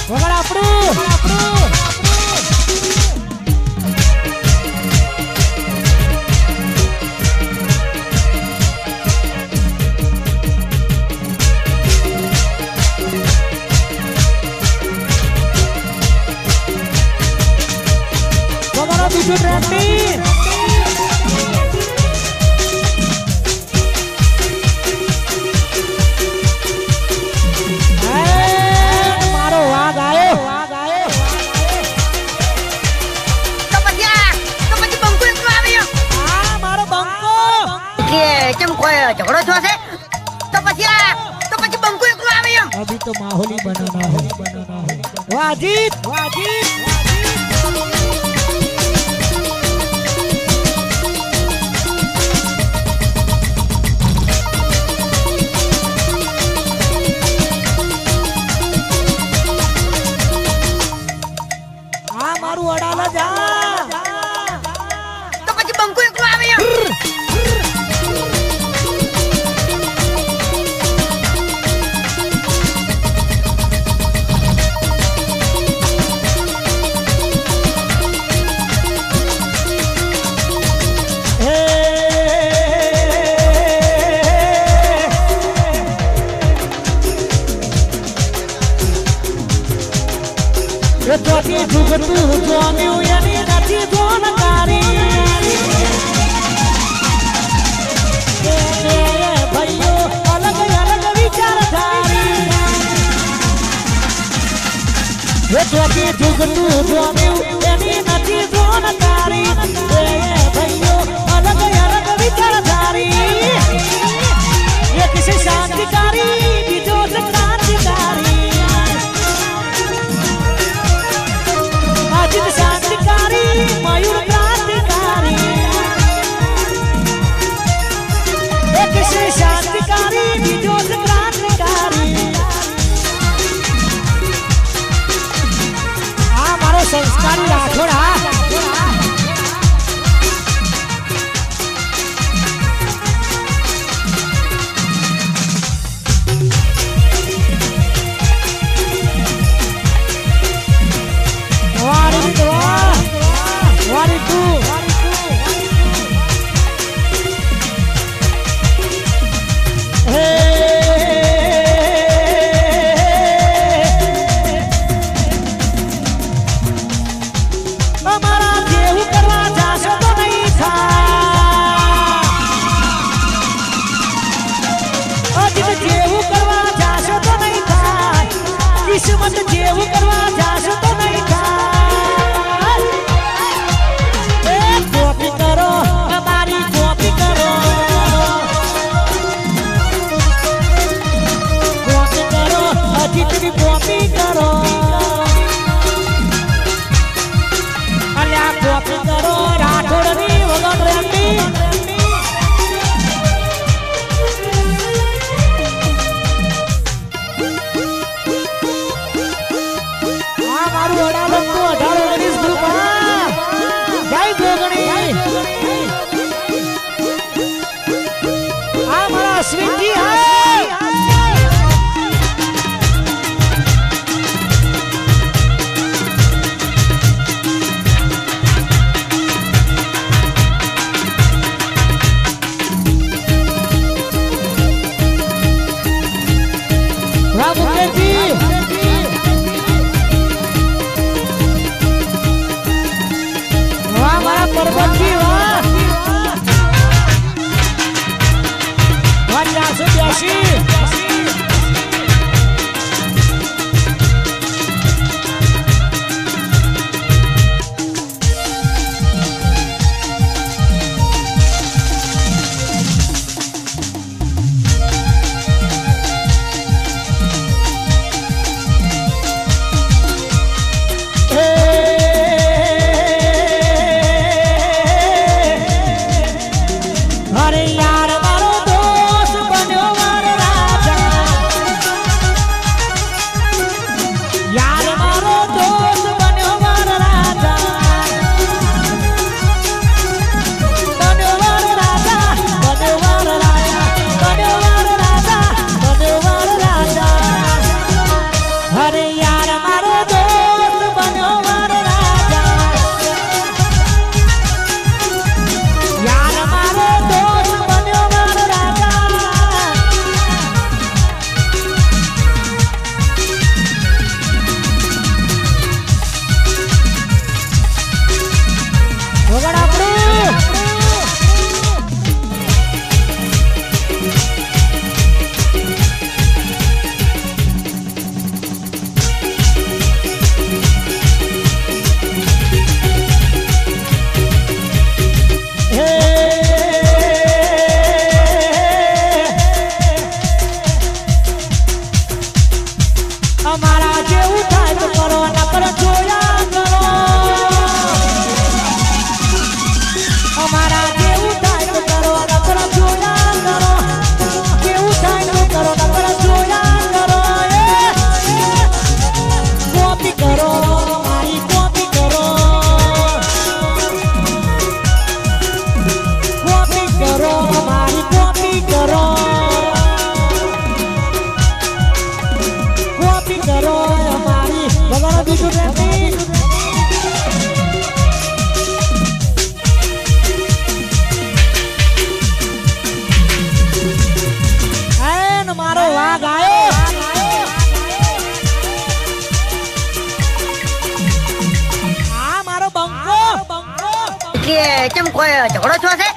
વગર આપણું બીજું ટ્રેન્ડિંગ મારો વાઘ આવ્યો તો પછી બંકો એકલો આવ્યો. હા મારો બંકો કે કેમ કોઈ ઝઘડો થયો છે? તો પછી બંકો એકલો આવ્યો. અભી તો માહોલ ही बनाना है વાજીત મારું અડાલા જા તો પછી બંકો એકલો આવ્યો. ચોથી જુગતું જોમ્યું એની નથી જોનકારી ભાઈઓ અલગ અલગ વિચારધારી ચોથી જુગતું જોમ્યું એની નથી જોનકારી ભાઈઓ અલગ અલગ વિચારધારી એક છે શાંતિકારી બીજો છે ક્રાંતિકારી શાંતિકારી મયુર ક્રાંતિકારી એક છે શાંતિકારી બીજો છે ક્રાંતિકારી આ મારો સંસ્કારી રાઠોડ કિસ્મત જેવું કરવા જાશો તો નહીં થાય. કોપી કરો તમારી કોપી કરો અજીતની કોપી કરો અને આ કોપી કરો રાઠોડની વગર રેન્ડી અશ્વિનજી વાહ મુકેશજી વાહ મારા પર્વતજી વાહ અમારા જેવું થાય તો કરો નકર જોયા કરો અમારા જેવું થાય તો કરો નકર જોયા કરો કેવું થાય તો કરો નકર જોયા કરો કોપી કરો મારી કોપી કરો કોપી કરો મારી કોપી કરો કોપી કરો અમારી વગર બીજું નથી મારો વાઘ આયો આ મારો બંકો એટલે કેમ કોઈ ઝઘડો થયો છે